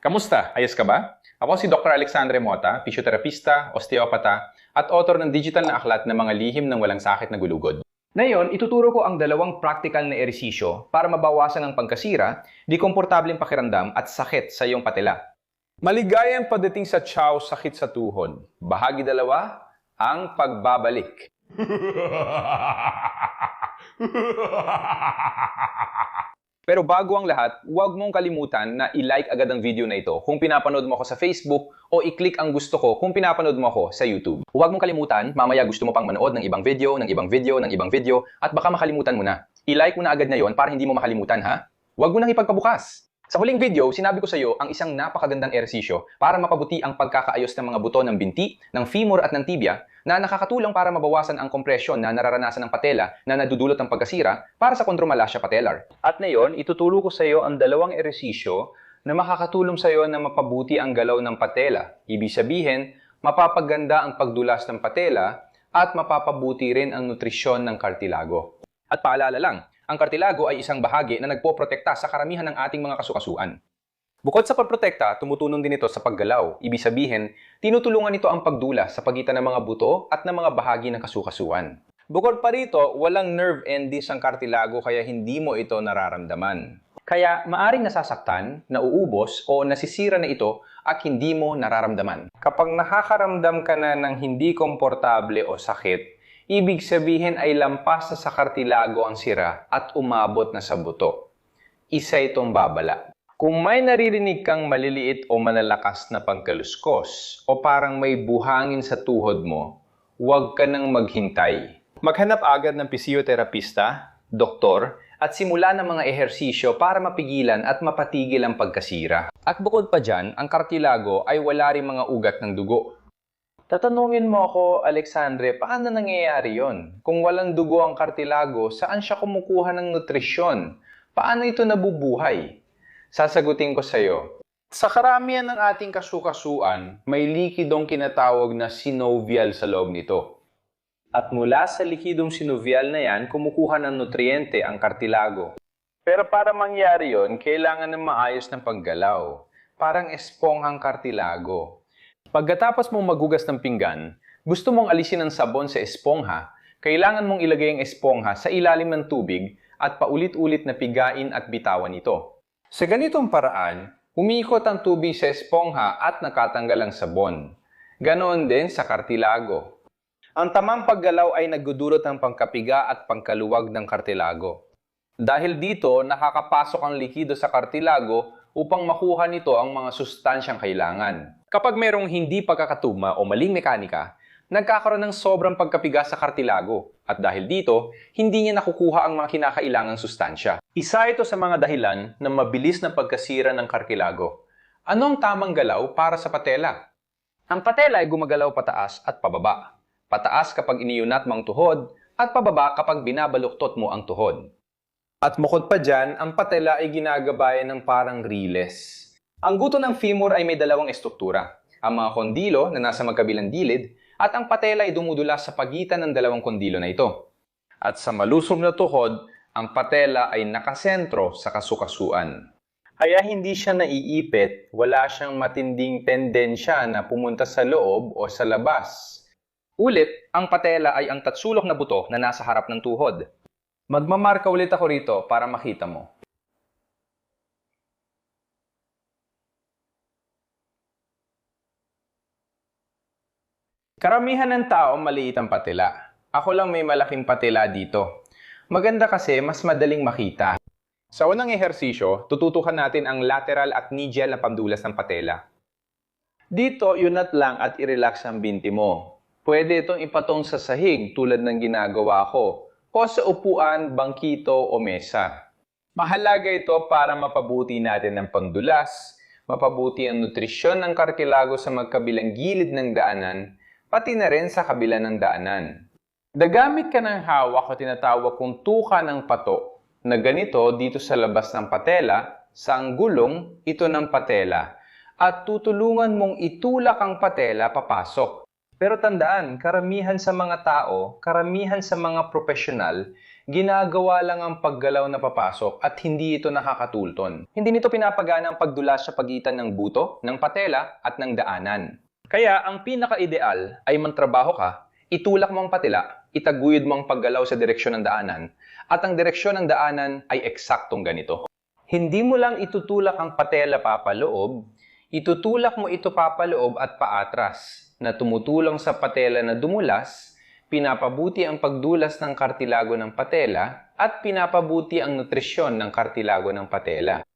Kamusta? Ayos ka ba? Ako si Dr. Alexandre Mota, pisyoterapista, osteopata, at author ng digital na aklat na mga lihim ng walang sakit na gulugod. Ngayon, ituturo ko ang dalawang practical na ehersisyo para mabawasan ang pagkasira, di komportableng pakiramdam at sakit sa iyong patela. Maligayang pagdating sa chow sakit sa tuhod. Bahagi 2, ang pagbabalik. Pero bago ang lahat, huwag mong kalimutan na i-like agad ang video na ito kung pinapanood mo ako sa Facebook o i-click ang gusto ko kung pinapanood mo ako sa YouTube. Huwag mong kalimutan, mamaya gusto mo pang manood ng ibang video, at baka makalimutan mo na. I-like mo na agad ngayon para hindi mo makalimutan, ha? Huwag mo nang ipagpabukas. Sa huling video, sinabi ko sa iyo ang isang napakagandang ehersisyo para mapabuti ang pagkakaayos ng mga buto ng binti, ng femur at ng tibia na nakakatulong para mabawasan ang kompresyon na nararanasan ng patela na nadudulot ng pagkasira para sa chondromalascia patellar. At ngayon, ituturo ko sa iyo ang dalawang ehersisyo na makakatulong sa iyo na mapabuti ang galaw ng patela. Ibig sabihin, mapapaganda ang pagdulas ng patela at mapapabuti rin ang nutrisyon ng kartilago. At paalala lang, ang kartilago ay isang bahagi na nagpoprotekta sa karamihan ng ating mga kasukasuan. Bukod sa pagprotekta, tumutulong din ito sa paggalaw. Ibig sabihin, tinutulungan ito ang pagdulas sa pagitan ng mga buto at ng mga bahagi ng kasukasuan. Bukod pa rito, walang nerve endings ang kartilago kaya hindi mo ito nararamdaman. Kaya maaring nasasaktan, nauubos o nasisira na ito at hindi mo nararamdaman. Kapag nakakaramdam ka na ng hindi komportable o sakit, ibig sabihin ay lampas na sa kartilago ang sira at umabot na sa buto. Isa itong babala. Kung may naririnig kang maliliit o malalakas na pagkaluskos o parang may buhangin sa tuhod mo, huwag ka nang maghintay. Maghanap agad ng pisyoterapista, doktor, at simula ng mga ehersisyo para mapigilan at mapatigil ang pagkasira. At bukod pa dyan, ang kartilago ay wala rin mga ugat ng dugo. Tatanungin mo ako, Alexandre, paano nangyayari yon? Kung walang dugo ang kartilago, saan siya kumukuha ng nutrisyon? Paano ito nabubuhay? Sasagutin ko sa iyo. Sa karamihan ng ating kasukasuan, may likidong kinatawag na synovial sa loob nito. At mula sa likidong synovial na yan, kumukuha ng nutriente ang kartilago. Pero para mangyari yon, kailangan ng maayos ng paggalaw. Parang esponghang kartilago. Pagkatapos mong maghugas ng pinggan, gusto mong alisin ang sabon sa espongha, kailangan mong ilagay ang espongha sa ilalim ng tubig at paulit-ulit na pigain at bitawan ito. Sa ganitong paraan, umiikot ang tubig sa espongha at nakatanggal ang sabon. Ganoon din sa kartilago. Ang tamang paggalaw ay nagdudulot ng pangkapiga at pangkaluwag ng kartilago. Dahil dito, nakakapasok ang likido sa kartilago upang makuha nito ang mga sustansyang kailangan. Kapag mayroong hindi pagkakatugma o maling mekanika, nagkakaroon ng sobrang pagkapiga sa kartilago at dahil dito, hindi niya nakukuha ang mga kinakailangang sustansya. Isa ito sa mga dahilan ng mabilis na pagkasira ng kartilago. Ano ang tamang galaw para sa patela? Ang patela ay gumagalaw pataas at pababa. Pataas kapag iniunat mo ang tuhod at pababa kapag binabaluktot mo ang tuhod. At bukod pa dyan, ang patela ay ginagabayan ng parang riles. Ang guto ng femur ay may dalawang estruktura. Ang mga kondilo na nasa magkabilang gilid at ang patela ay dumudulas sa pagitan ng dalawang kondilo na ito. At sa malusog na tuhod, ang patela ay nakasentro sa kasukasuan. Kaya hindi siya naiipit, wala siyang matinding tendensya na pumunta sa loob o sa labas. Ulit, ang patela ay ang tatsulok na buto na nasa harap ng tuhod. Magmamarka ulit ako rito para makita mo. Karamihan ng tao maliit ang patela. Ako lang may malaking patela dito. Maganda kasi mas madaling makita. Sa unang ehersisyo, tututukan natin ang lateral at medial na pamdulas ng patela. Dito, yunat lang at i-relax ang binti mo. Pwede itong ipatong sa sahig tulad ng ginagawa ko o sa upuan, bangkito o mesa. Mahalaga ito para mapabuti natin ang pangdulas, mapabuti ang nutrisyon ng kartilago sa magkabilang gilid ng daanan, pati na rin sa kabila ng daanan. Dagamit ka ng hawak o tinatawag kong tuka ng pato na ganito dito sa labas ng patela, sa anggulong ito ng patela, at tutulungan mong itulak ang patela papasok. Pero tandaan, karamihan sa mga tao, karamihan sa mga profesional, ginagawa lang ang paggalaw na papasok at hindi ito nakakatulton. Hindi nito pinapagana ang pagdulas sa pagitan ng buto, ng patela at ng daanan. Kaya ang pinaka-ideal ay mantrabaho ka, itulak mo ang patela, itaguyod mo ang paggalaw sa direksyon ng daanan, at ang direksyon ng daanan ay eksaktong ganito. Hindi mo lang itutulak ang patela papaloob, itutulak mo ito papaloob at paatras na tumutulong sa patela na dumulas, pinapabuti ang pagdulas ng kartilago ng patela at pinapabuti ang nutrisyon ng kartilago ng patela.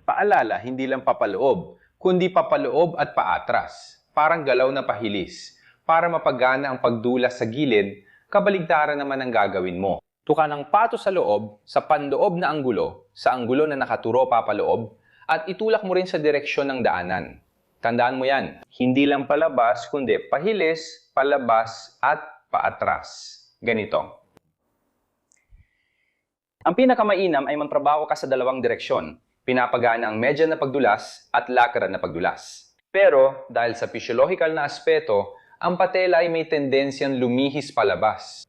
Paalala, hindi lang papaloob, kundi papaloob at paatras, parang galaw na pahilis, para mapagana ang pagdulas sa gilid, kabaligtaran naman ang gagawin mo. Tuka ng pato sa loob, sa panloob na anggulo, sa anggulo na nakaturo papaloob, at itulak mo rin sa direksyon ng daanan. Tandaan mo yan, hindi lang palabas, kundi pahilis, palabas, at paatras. Ganito. Ang pinakamainam ay magtrabaho ka sa dalawang direksyon. Pinapagana ang medya na pagdulas at lakaran na pagdulas. Pero dahil sa physiological na aspeto, ang patela ay may tendensyang lumihis palabas.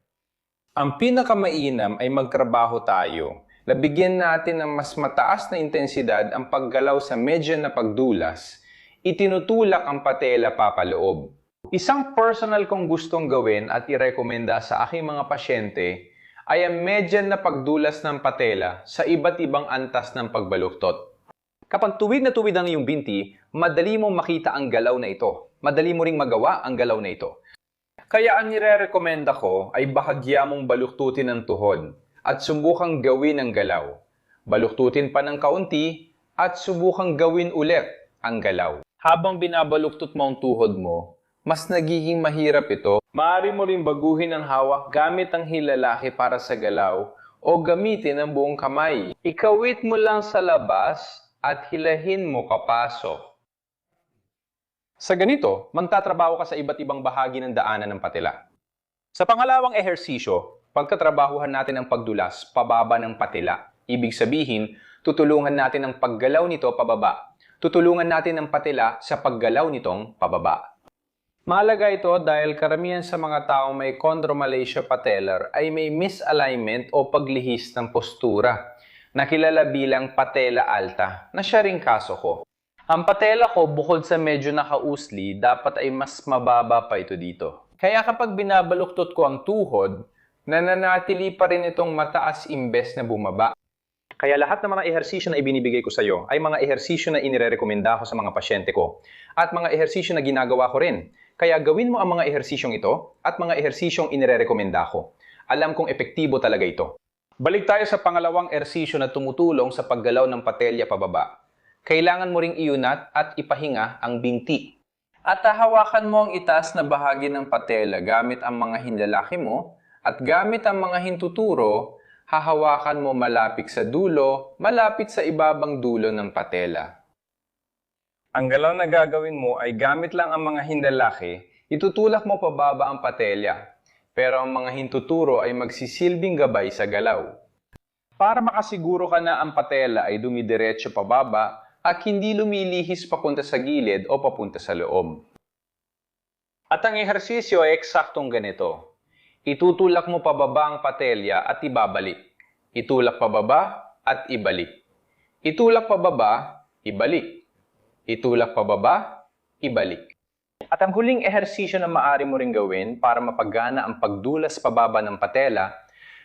Ang pinakamainam ay magtrabaho tayo. Labigyan natin ng mas mataas na intensidad ang paggalaw sa medya na pagdulas. Itinutulak ang patela papaloob. Isang personal kong gustong gawin at irekomenda sa aking mga pasyente ay ang medya na pagdulas ng patela sa iba't ibang antas ng pagbaluktot. Kapag tuwid na tuwid ang iyong binti, madali mong makita ang galaw na ito. Madali mo ring magawa ang galaw na ito. Kaya ang nire-recommenda ko ay bahagya mong baluktutin ang tuhod at subukang gawin ang galaw. Baluktutin pa ng kaunti at subukang gawin ulit ang galaw. Habang binabaluktot mo ang tuhod mo, mas nagiging mahirap ito. Maaari mo rin baguhin ang hawak gamit ang hilalaki para sa galaw o gamitin ang buong kamay. Ikawit mo lang sa labas at hilahin mo kapasok. Sa ganito, magtatrabaho ka sa iba't ibang bahagi ng daanan ng patela. Sa pangalawang ehersisyo, pagkatrabahuhan natin ang pagdulas pababa ng patela. Ibig sabihin, tutulungan natin ang paggalaw nito pababa. Tutulungan natin ang patela sa paggalaw nitong pababa. Mahalaga ito dahil karamihan sa mga taong may chondromalacia patellar ay may misalignment o paglihis ng postura na kilala bilang patella alta na siya ring kaso ko. Ang patela ko bukod sa medyo nakausli, dapat ay mas mababa pa ito dito. Kaya kapag binabaluktot ko ang tuhod, nananatili pa rin itong mataas imbes na bumaba. Kaya lahat ng mga ehersisyo na ibinibigay ko sa iyo ay mga ehersisyo na inirekomenda ko sa mga pasyente ko at mga ehersisyo na ginagawa ko rin. Kaya gawin mo ang mga ehersisyong ito at mga ehersisyong inirekomenda ko. Alam kong epektibo talaga ito. Balik tayo sa pangalawang ehersisyo na tumutulong sa paggalaw ng patelya pababa. Kailangan mo ring iunat at ipahinga ang binti. At hahawakan mo ang itaas na bahagi ng patela gamit ang mga hinlalaki mo at gamit ang mga hintuturo, hahawakan mo malapit sa dulo, malapit sa ibabang dulo ng patela. Ang galaw na gagawin mo ay gamit lang ang mga hinlalaki, itutulak mo pababa ang patelya, pero ang mga hintuturo ay magsisilbing gabay sa galaw. Para makasiguro ka na ang patela ay dumidiretso pababa at hindi lumilihis papunta sa gilid o papunta sa loob. At ang ehersisyo ay eksaktong ganito. Itutulak mo pababa ang patelya at ibabalik. Itulak pababa at ibalik. Itulak pababa, ibalik. Itulak pababa, ibalik. At ang huling ehersisyo na maaari mo ring gawin para mapagana ang pagdulas pababa ng patela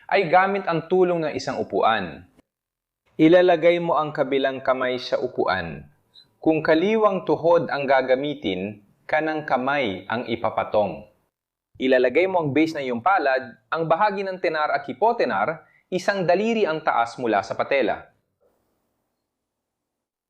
ay gamit ang tulong ng isang upuan. Ilalagay mo ang kabilang kamay sa upuan. Kung kaliwang tuhod ang gagamitin, kanang kamay ang ipapatong. Ilalagay mo ang base ng iyong palad, ang bahagi ng tenar at hipotenar, isang daliri ang taas mula sa patela.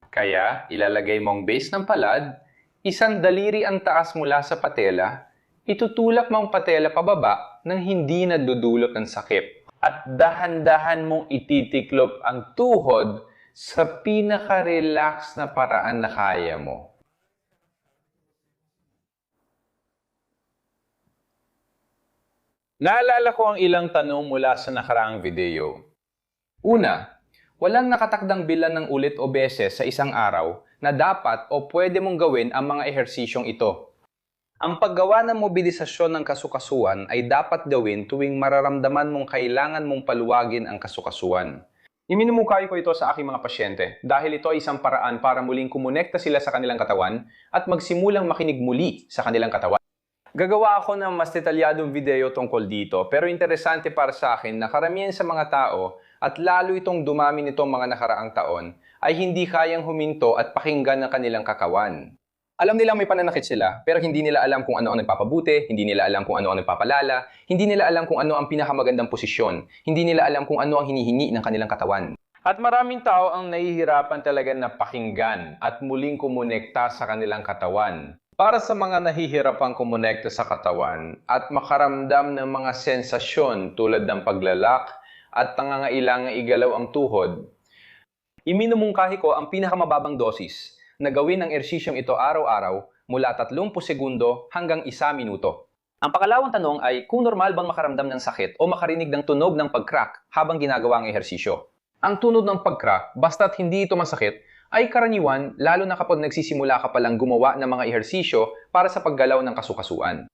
Kaya, ilalagay mo ang base ng palad, isang daliri ang taas mula sa patela, itutulak mo ang patela pababa nang hindi nadudulot ng sakit. At dahan-dahan mong ititiklop ang tuhod sa pinaka-relax na paraan na kaya mo. Naalala ko ang ilang tanong mula sa nakaraang video. Una, walang nakatakdang bilan ng ulit o beses sa isang araw na dapat o pwede mong gawin ang mga ehersisyong ito. Ang paggawa ng mobilisasyon ng kasukasuan ay dapat gawin tuwing mararamdaman mong kailangan mong paluwagin ang kasukasuan. Iminumukay ko ito sa aking mga pasyente dahil ito ay isang paraan para muling kumonekta sila sa kanilang katawan at magsimulang makinig muli sa kanilang katawan. Gagawa ako ng mas detalyadong video tungkol dito, pero interesante para sa akin na karamihan sa mga tao at lalo itong dumami nitong mga nakaraang taon ay hindi kayang huminto at pakinggan ng kanilang kakawan. Alam nilang may pananakit sila, pero hindi nila alam kung ano ang nagpapabuti, hindi nila alam kung ano ang nagpapalala, hindi nila alam kung ano ang pinakamagandang posisyon, hindi nila alam kung ano ang hinihingi ng kanilang katawan. At maraming tao ang nahihirapan talaga na pakinggan at muling kumonekta sa kanilang katawan. Para sa mga nahihirapang kumonekta sa katawan at makaramdam ng mga sensasyon tulad ng paglalak at nangangailangang igalaw ang tuhod, iminumungkahi ko ang pinakamababang dosis na gawin ang ersisyong ito araw-araw mula 30 segundo hanggang 1 minuto. Ang pakalawang tanong ay kung normal bang makaramdam ng sakit o makarinig ng tunog ng pag-crack habang ginagawa ang ehersisyo. Ang tunog ng pag-crack, basta't hindi ito masakit, ay karaniwan lalo na kapag nagsisimula ka palang gumawa ng mga ehersisyo para sa paggalaw ng kasukasuan.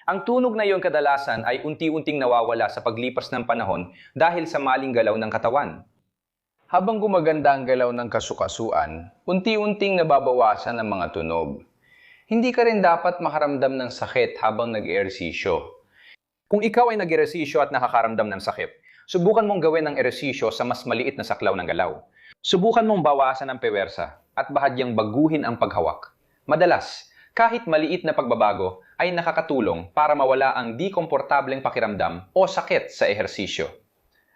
Ang tunog na iyon kadalasan ay unti-unting nawawala sa paglipas ng panahon dahil sa maling galaw ng katawan. Habang gumaganda ang galaw ng kasukasuan, unti-unting nababawasan ang mga tunog. Hindi ka rin dapat makaramdam ng sakit habang nag-ehersisyo. Kung ikaw ay nag-ehersisyo at nakakaramdam ng sakit, subukan mong gawin ang ehersisyo sa mas maliit na saklaw ng galaw. Subukan mong bawasan ang pewersa at bahagyang baguhin ang paghawak. Madalas, kahit maliit na pagbabago ay nakakatulong para mawala ang di komportableng pakiramdam o sakit sa ehersisyo.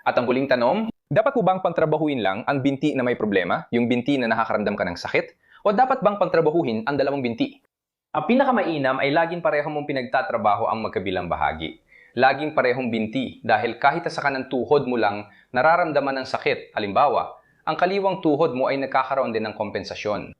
At ang huling tanong, dapat po bang pangtrabahuin lang ang binti na may problema, yung binti na nakakaramdam ka ng sakit? O dapat bang pangtrabahuhin ang dalawang binti? Ang pinakamainam ay laging parehong mong pinagtatrabaho ang magkabilang bahagi. Laging parehong binti dahil kahit sa kanang tuhod mo lang nararamdaman ng sakit, halimbawa, ang kaliwang tuhod mo ay nagkakaroon din ng kompensasyon.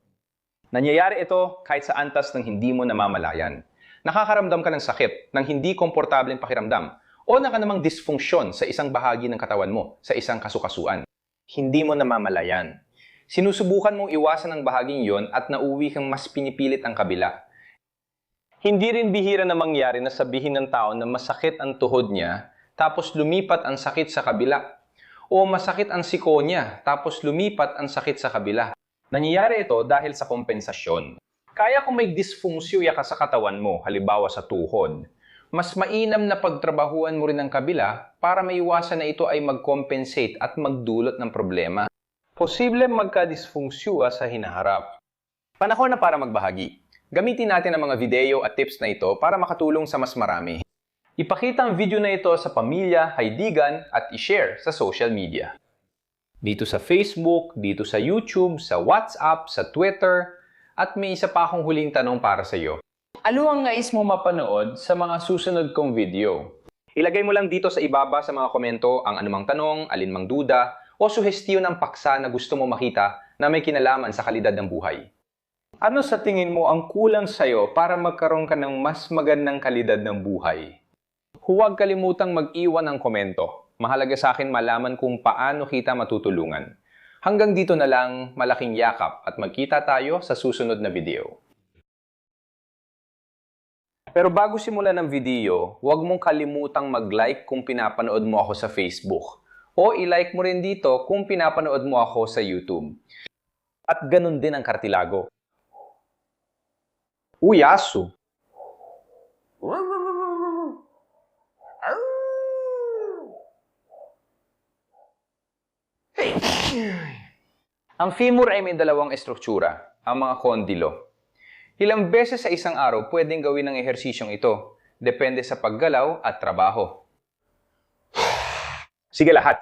Nangyayari ito kahit sa antas ng hindi mo namamalayan. Nakakaramdam ka ng sakit ng hindi komportableng pakiramdam o naka namang dysfunction sa isang bahagi ng katawan mo, sa isang kasukasuan. Hindi mo namamalayan. Sinusubukan mong iwasan ang bahaging yon at nauwi kang mas pinipilit ang kabila. Hindi rin bihira na mangyari na sabihin ng tao na masakit ang tuhod niya, tapos lumipat ang sakit sa kabila. O masakit ang siko niya, tapos lumipat ang sakit sa kabila. Nangyayari ito dahil sa kompensasyon. Kaya kung may dysfunksyon ka sa katawan mo, halimbawa sa tuhod, mas mainam na pagtrabahuan mo rin ang kabila para maiwasan na ito ay mag-compensate at magdulot ng problema. Posible magka-dysfunksyon sa hinaharap. Panahon na para magbahagi. Gamitin natin ang mga video at tips na ito para makatulong sa mas marami. Ipakita ang video na ito sa pamilya, kaibigan at i-share sa social media. Dito sa Facebook, dito sa YouTube, sa WhatsApp, sa Twitter, at may isa pa akong huling tanong para sa iyo. Ano ang nais mo mapanood sa mga susunod kong video? Ilagay mo lang dito sa ibaba sa mga komento ang anumang tanong, alinmang duda, o suhestiyon ng paksa na gusto mo makita na may kinalaman sa kalidad ng buhay. Ano sa tingin mo ang kulang sa'yo para magkaroon ka ng mas magandang kalidad ng buhay? Huwag kalimutang mag-iwan ng komento. Mahalaga sa akin malaman kung paano kita matutulungan. Hanggang dito na lang, malaking yakap at magkita tayo sa susunod na video. Pero bago simulan ng video, huwag mong kalimutang mag-like kung pinapanood mo ako sa Facebook. O i-like mo rin dito kung pinapanood mo ako sa YouTube. At ganun din ang Kartilago. Uyasu! Ang femur ay may dalawang estruktura, ang mga kondilo. Ilang beses sa isang araw pwedeng gawin ang ehersisyong ito. Depende sa paggalaw at trabaho. Sige lahat!